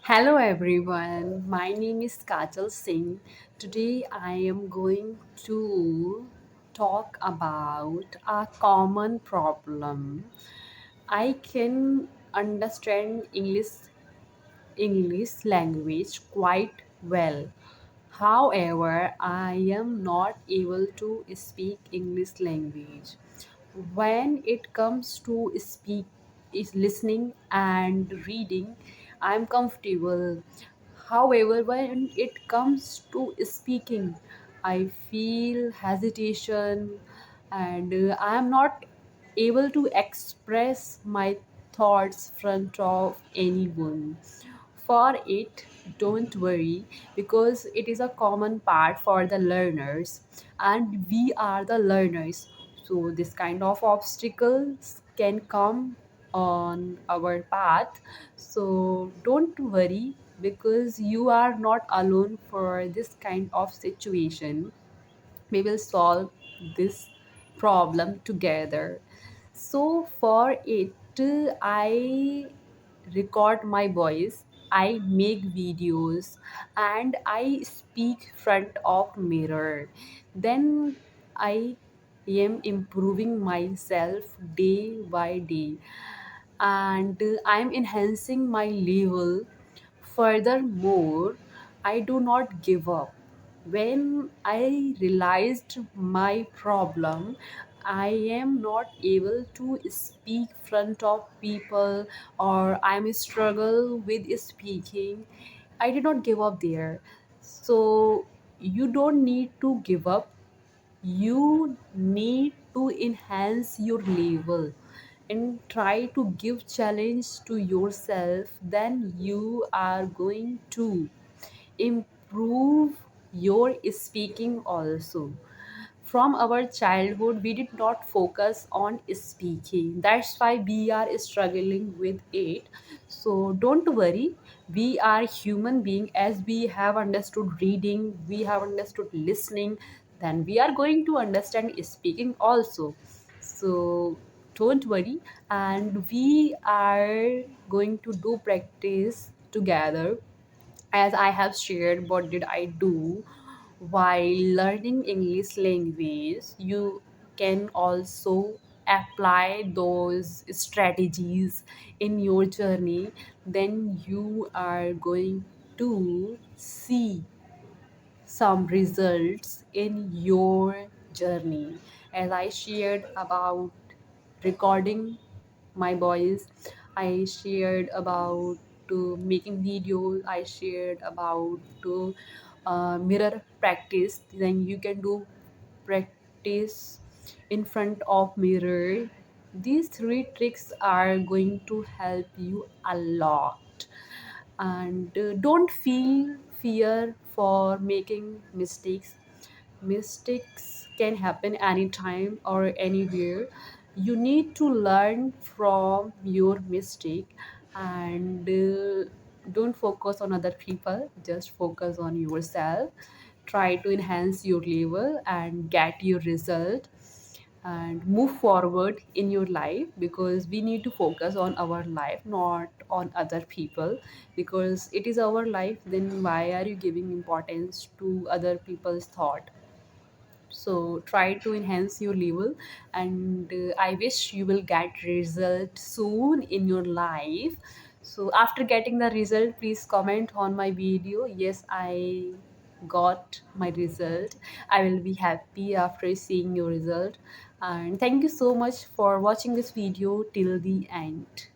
Hello everyone, my name is Kajal Singh. Today I am going to talk about a common problem. I can understand English language quite well. However, I am not able to speak English language. When it comes to speak is listening and reading, I'm comfortable. However, when it comes to speaking, I feel hesitation and I am not able to express my thoughts front of anyone. For it, don't worry, because it is a common part for the learners and we are the learners. So this kind of obstacles can come on our path. So don't worry, because you are not alone for this kind of situation. We will solve this problem together. So for it, I record my voice, I make videos, and I speak front of mirror. Then I am improving myself day by day, and I'm enhancing my level. Furthermore, I do not give up. When I realized my problem, I am not able to speak front of people, or I'm struggle with speaking. I did not give up there. So you don't need to give up, you need to enhance your level and try to give challenge to yourself. Then you are going to improve your speaking also. From our childhood we did not focus on speaking, that's why we are struggling with it. So don't worry, we are human being. As we have understood reading, we have understood listening, then we are going to understand speaking also. So don't worry, and we are going to do practice together. As I have shared what did I do while learning English language, you can also apply those strategies in your journey. Then you are going to see some results in your journey. As I shared about recording my voice, I shared about making videos, I shared about mirror practice. Then you can do practice in front of mirror. These three tricks are going to help you a lot. And don't feel fear for making mistakes. Mistakes can happen anytime or anywhere. You need to learn from your mistake, and don't focus on other people, just focus on yourself. Try to enhance your level and get your result and move forward in your life, because we need to focus on our life, not on other people. Because it is our life, then why are you giving importance to other people's thought? So try to enhance your level, and I wish you will get result soon in your life. So after getting the result, please comment on my video, yes, I got my result. I will be happy after seeing your result. And thank you so much for watching this video till the end.